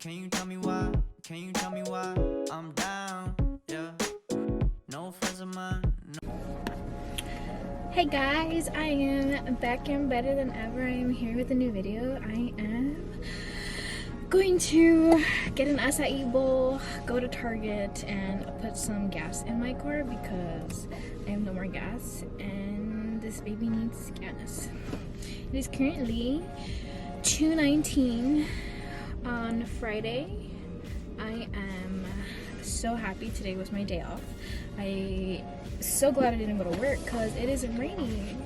Can you tell me why? Can you tell me why? I'm down, yeah. No friends of mine. No. Hey guys, I am back and better than ever. I am here with a new video. I am going to get an acai bowl, go to Target, and put some gas in my car because I have no more gas and this baby needs gas. It is currently 2:19 on Friday. I am so happy today was my day off. I so glad I didn't go to work because it is raining.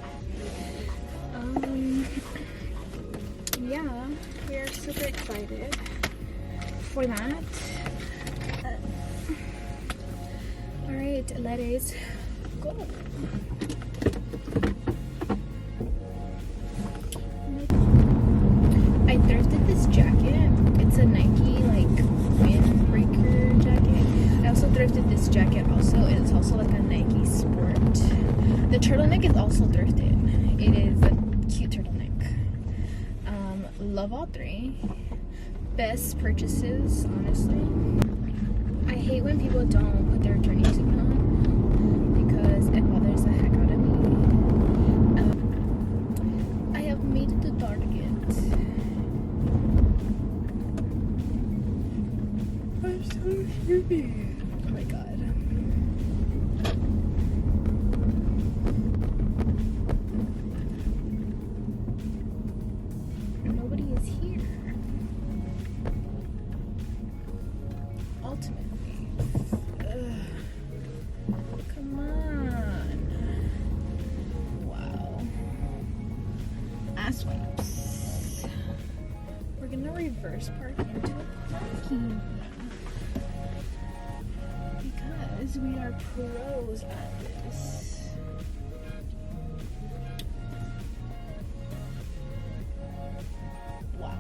Yeah, we are super excited for that. Alright, let us go. I thrifted this jacket. It's a Nike like windbreaker jacket. I also thrifted this jacket also. It's also like a Nike Sport. The turtleneck is also thrifted. It is a cute turtleneck. Love all three. Best purchases, honestly. I hate when people don't put their journey music on because it bothers the heck out of me. I have made it to Target. I'm so sleepy. Oh my god. Nobody is here. Ultimately. Ugh. Come on. Wow. Ass wipes. We're gonna reverse park into a parking lot. Because we are pros at this. Wow.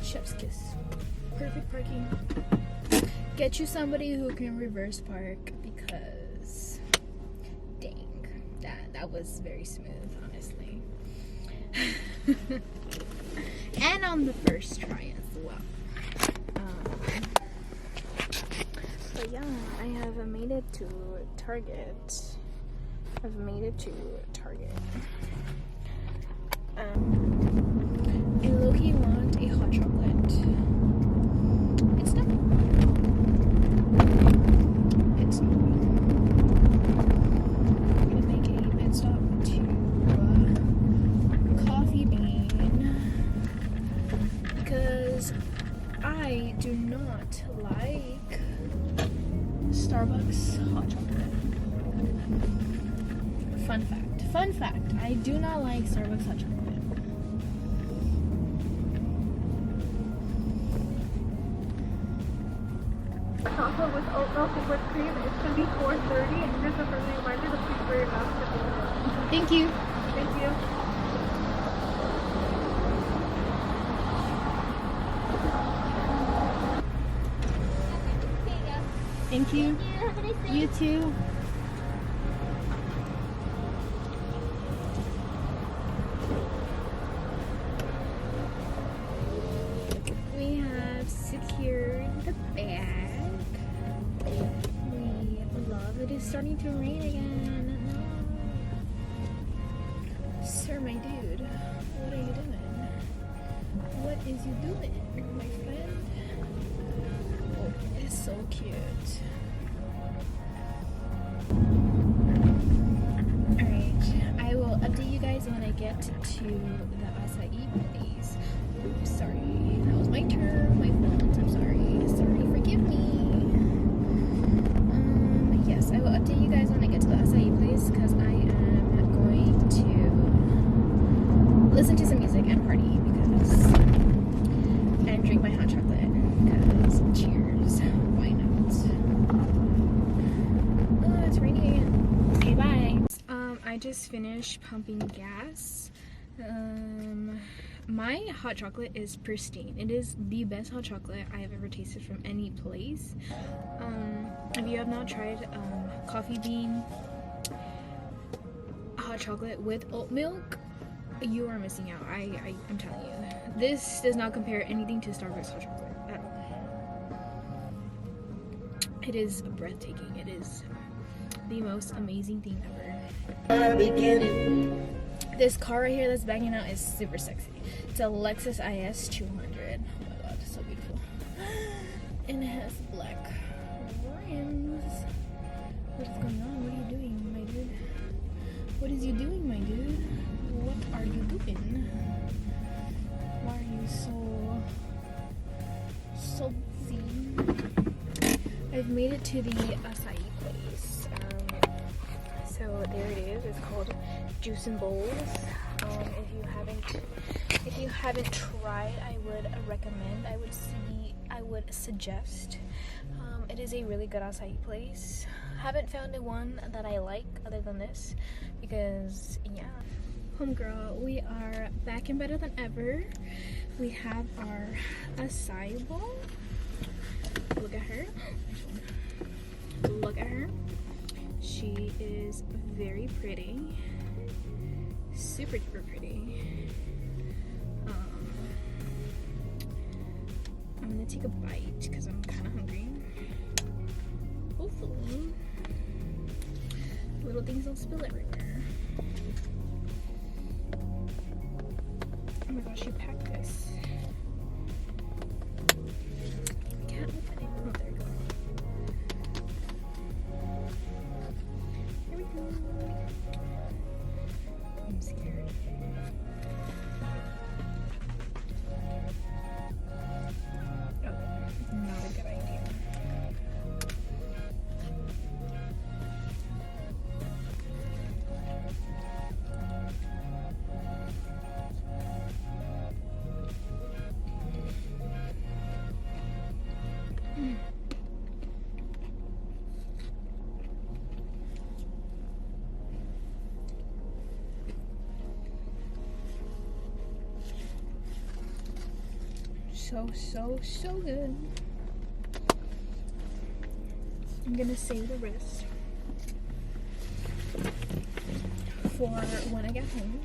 Chef's kiss. Perfect parking. Get you somebody who can reverse park because dang, that was very smooth, honestly. And on the first try as well. But yeah, I have made it to Target. I've made it to Target. I low-key want a hot chocolate. It's not. It's not. I'm gonna make a pit stop to Coffee Bean because I do not like Starbucks hot chocolate. Fun fact, I do not like Starbucks hot chocolate. Chocolate with oat milk and whipped cream. It's going to be $4.30, and here's a friendly reminder to please wear your mask at the window. Thank you. Thank you. Thank you. You too. We have secured the bag. We love it. It's starting to rain again. Sir, my dude, what are you doing? What is you doing, my friend? Oh, it's so cute. Alright, I will update you guys when I get to the acai place. Oops, sorry. That was my turn, my fault. I'm sorry. Sorry, forgive me. Yes, I will update you guys when I get to the acai place because I am going to listen to some music and party because and drink my hot chocolate because cheers. Why not? Oh, it's raining again. Okay, bye. I just finished pumping gas. My hot chocolate is pristine. It is the best hot chocolate I have ever tasted from any place. If you have not tried Coffee Bean hot chocolate with oat milk, you are missing out. I'm telling you. This does not compare anything to Starbucks hot chocolate at all. It is breathtaking. It is the most amazing thing ever. This car right here that's banging out is super sexy. It's a Lexus IS 200. Oh my god, it's so beautiful. And it has black rims. What is going on? What are you doing, my dude? What is you doing, my dude? What are you doing? Why are you so salty? I've made it to the acai place. So there it is. It's called Juice and Bowls. If you haven't tried, I would recommend. I would suggest. It is a really good acai place. Haven't found a one that I like other than this, because yeah. Homegirl, we are back and better than ever. We have our acai bowl. Look at her. Look at her. She is very pretty. Super duper pretty. I'm gonna take a bite because I'm kind of hungry. Hopefully, little things don't spill everywhere. Oh my gosh, you packed this. Can't open it. Oh, there we go. Here we go. I'm scared. Oh, not a good idea. So good. I'm gonna save the rest for when I get home.